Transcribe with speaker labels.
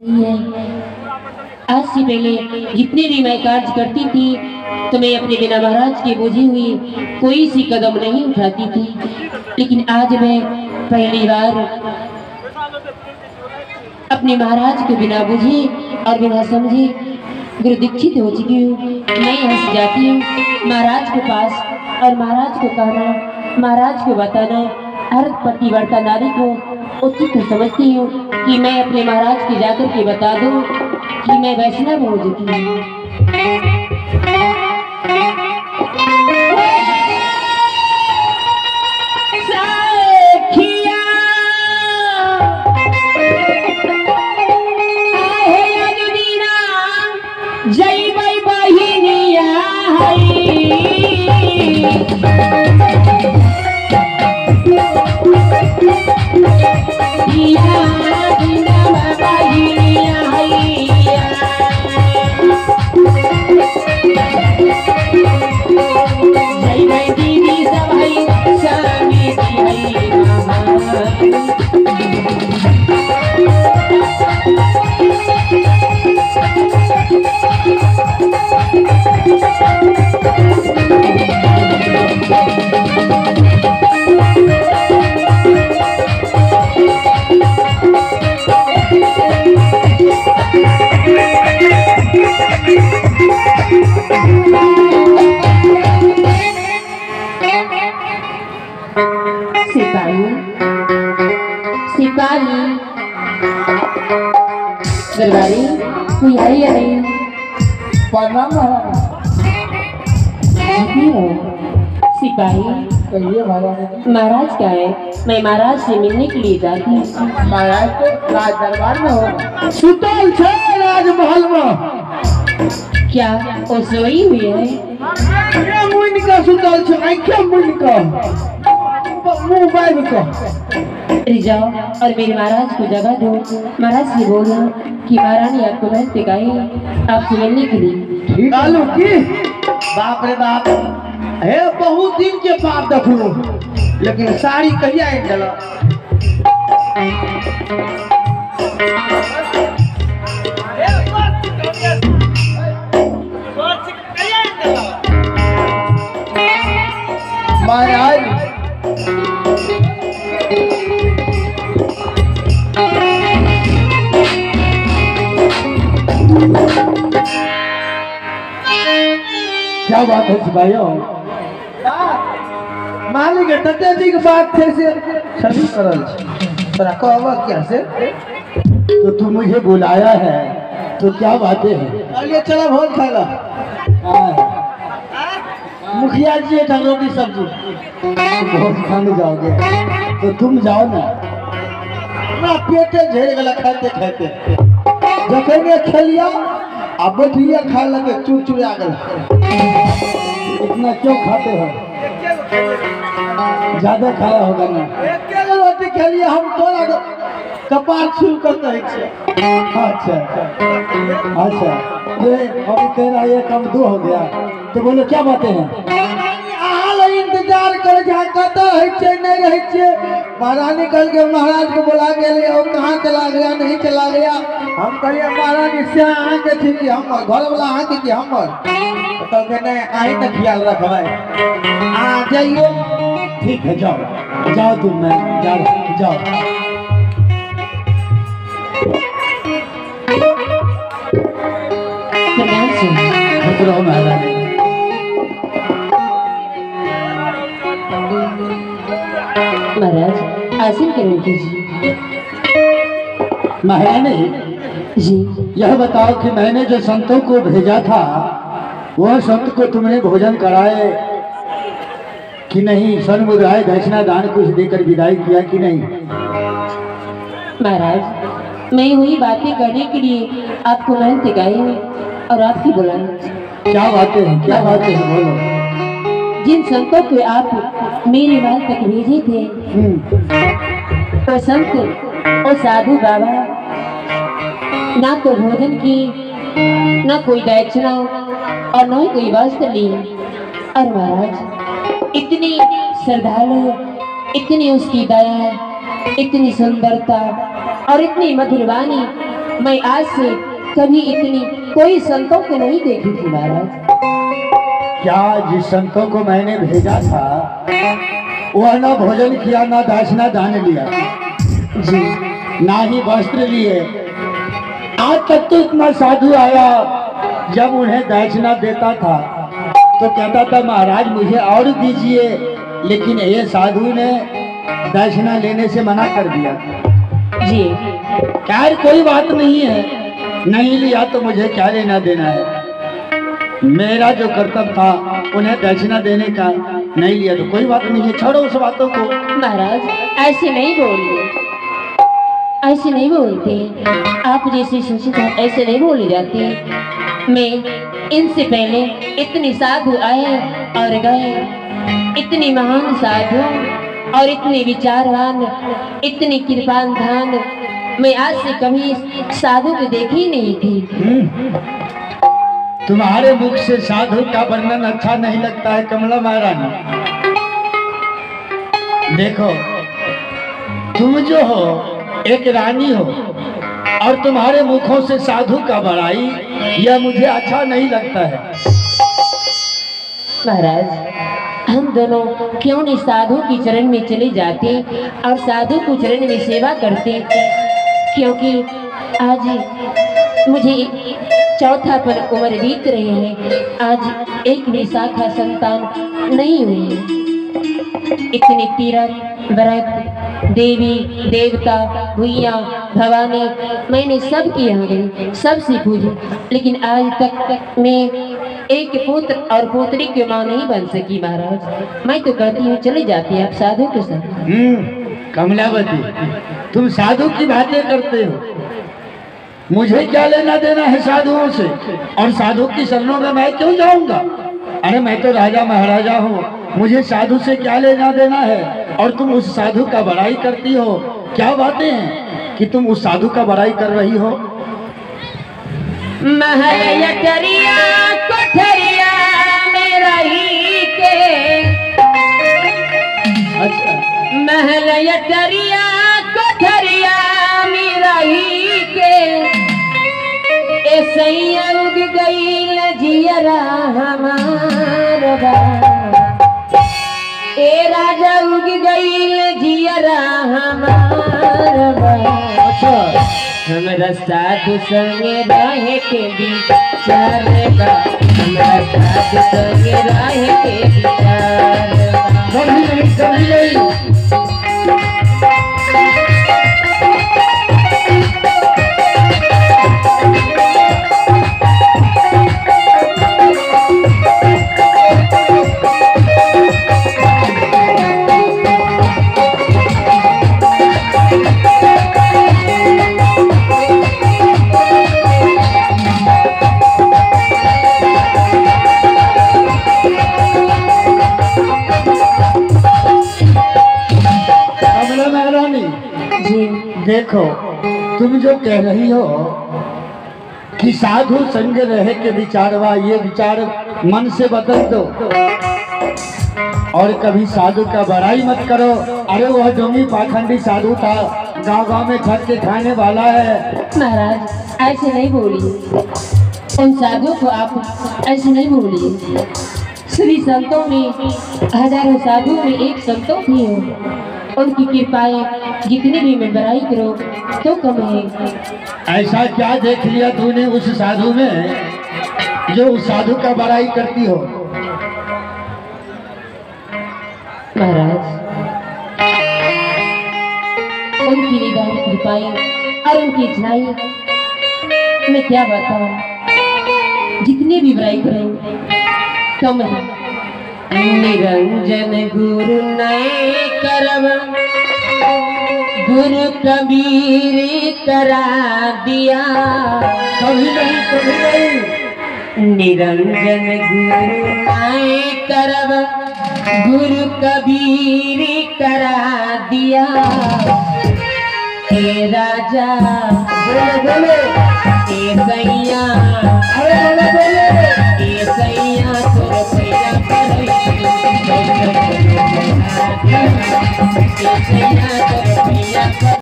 Speaker 1: आज से पहले जितने भी मैं कार्य करती थी तो मैं अपने बिना महाराज के बोझी हुई कोई सी कदम नहीं उठाती थी, लेकिन आज मैं पहली बार अपने महाराज के बिना बुझे और बिना समझे गुरु दीक्षित हो चुकी हूँ। मैं यहाँ से जाती हूँ महाराज के पास और महाराज को कहना, महाराज को बताना, हर पतिव्रता नारी को उचित समझती हूँ कि मैं अपने महाराज के जाकर के बता दूँ कि मैं वैष्णव हो चुकी हूँ। जय भाई बहिनिया दीदी सब स्वामी सिपाही दरबारी कोई है या नहीं?
Speaker 2: प्रणाम
Speaker 1: सिपाही
Speaker 2: कहिए महाराज।
Speaker 1: महाराज क्या है? मैं महाराज से मिलने के लिए जाती हूँ।
Speaker 2: महाराज तो राज दरबार में हो, सुतल छे राजमहल में।
Speaker 1: क्या वो सोई हुई है?
Speaker 2: क्या मुइन का सुतल छे? क्या मुइन का मोबाइल का
Speaker 1: जाओ और मेरे महाराज को जगह दो। महाराज से बोलो कि महारानी आपको बहन टिकाई आपसे मिलने के लिए।
Speaker 2: आलू की बाप रे बाप है, बहुत दिन के बाद देखलू, लेकिन साड़ी कहिया चला महाराज। क्या बात है सिपाहियों? मालिक तते जी के बात थे से सभी करल तोरा कहवा क्या से? तो तू मुझे बुलाया है तो क्या बातें हैं? चलिए चलो भोज खा लो। मुखिया जी एक रोटी सब्जी भोज खाने जाओगे तो तुम जाओ ना, अपना पेटे झेड़ गला खाते खाते जखेंगे खेलिया अब बैठिए खा लगे चुर आ गया। इतना क्यों खाते हो? ज्यादा खाया होगा ना। एक रोटी खा लिया हम थोड़ा कपार छू करते हैं। अच्छा अच्छा ये अभी तेरा ये कम दो हो गया तो बोलो क्या बातें हैं? इंतजार कर जा नहीं रहे महारानी कल के महाराज को बुला के लिए और कहाँ चला गया नहीं चला गया। हम कहिए महारानी से आके थी कि हम घर वाला आके कि हम तो कहने आई न ख्याल रखवाए आ जाइयो। ठीक है जाओ जाओ तुम, मैं जाओ। महारानी
Speaker 1: महाराज आसन करें कीजिए।
Speaker 2: महारानी
Speaker 1: जी
Speaker 2: यह बताओ कि मैंने जो संतों को भेजा था वह संत को तुमने भोजन कराए कि नहीं? सन मुद्राए दक्षिणा दान कुछ देकर विदाई किया कि नहीं?
Speaker 1: महाराज मैं वही बातें करने के लिए आपको मैं टिकाई हूँ और आपकी बुलाई।
Speaker 2: क्या बातें हैं? क्या बातें हैं? बोलो।
Speaker 1: जिन संतों को आप मेरे माल तक भेजे थे तो संत और साधु बाबा ना तो भोजन की, ना कोई दक्षिणा और न कोई वस्त्र ली। और महाराज इतनी श्रद्धालु, इतनी उसकी दया, इतनी सुंदरता और इतनी मधुर वाणी मैं आज से कभी इतनी कोई संतों को नहीं देखी थी महाराज।
Speaker 2: क्या जिस संतों को मैंने भेजा था वह ना भोजन किया, ना दक्षिणा दान लिया
Speaker 1: जी,
Speaker 2: ना ही वस्त्र लिए। आज तक तो इतना साधु आया, जब उन्हें दक्षिणा देता था तो कहता था महाराज मुझे और दीजिए, लेकिन ये साधु ने दक्षिणा लेने से मना कर दिया।
Speaker 1: जी
Speaker 2: यार कोई बात नहीं है, नहीं लिया तो मुझे क्या लेना देना है। मेरा जो कर्तव्य था उन्हें दक्षिणा देने का, नहीं लिया तो कोई बात नहीं है, छोड़ो उस बातों को।
Speaker 1: महाराज ऐसे नहीं बोलिए, ऐसे नहीं बोलते आप, जैसे शिक्षित हैं ऐसे नहीं बोली जाती। मैं इनसे पहले इतने साधु आए और गए, इतने महान साधु और इतने विचारवान, इतने कृपाधान मैं आज से कभी साधु को देखी नहीं थी।
Speaker 2: तुम्हारे मुख से साधु का वर्णन अच्छा नहीं लगता है कमला महारानी। देखो तुम जो हो एक रानी हो और तुम्हारे मुखों से साधु का बड़ाई, यह मुझे अच्छा नहीं लगता है।
Speaker 1: महाराज हम दोनों क्यों नहीं साधु की चरण में चले जाते और साधु को चरण में सेवा करते, क्योंकि आज मुझे चौथा पर उम्र बीत रहे हैं, आज एक भी शाखा संतान नहीं हुई। इतने तीर्थ व्रत देवी देवता भैया भवानी मैंने सब की यहाँ गई, सबसे पूजी, लेकिन आज तक मैं एक पुत्र और पुत्री की माँ नहीं बन सकी। महाराज मैं तो कहती हूँ चले जाती आप साधु के साथ।
Speaker 2: कमलावती तुम साधु की बातें करते हो, मुझे क्या लेना देना है साधुओं से, और साधु की शरणों में मैं क्यों जाऊंगा। अरे मैं तो राजा महाराजा हूँ, मुझे साधु से क्या लेना देना है, और तुम उस साधु का बड़ाई करती हो। क्या बातें हैं कि तुम उस साधु का बड़ाई कर रही हो।
Speaker 1: महल यटरिया कोठरिया में रही के,
Speaker 2: अच्छा
Speaker 1: महल यटरिया कोठरिया में रही के, ऐसे उग गई जियरा हमारा, ए राजा उग गई जियरा हमारा। हमरा साधु संगे रहे के विचार बा, हमरा साधु संगे रहे के विचार बा।
Speaker 2: देखो तुम जो कह रही हो कि साधु संग रहे के विचारवा, ये विचार मन से बदल दो और कभी साधु का बड़ाई मत करो। अरे वह जोगी पाखंडी साधु था, गांव-गांव में ठग के खाने वाला है।
Speaker 1: महाराज ऐसे नहीं बोलिए, उन साधुओं को आप ऐसे नहीं बोलिए। श्री संतों में हजारों साधु में एक संतों भी हो, उनकी कृपाएं जितनी भी मैं बड़ाई करो तो कम है।
Speaker 2: ऐसा क्या देख लिया तूने उस साधु में जो उस साधु का बड़ाई करती हो।
Speaker 1: महाराज उनकी निगाह कृपाएं और उनकी इच्छाएं मैं क्या बताऊं, जितनी भी बड़ाई करूं कम है। निरंजन गुरु नए करब, गुरु कबीर करा दिया,
Speaker 2: कभी नहीं कभी नहीं।
Speaker 1: निरंजन गुरु नए करब, गुरु कबीर करा दिया। हे राजा
Speaker 2: बोले बोले,
Speaker 1: हे सैया,
Speaker 2: अरे बोले बोले,
Speaker 1: हे सैया तोर पैया करई, हे सैया तोर पैया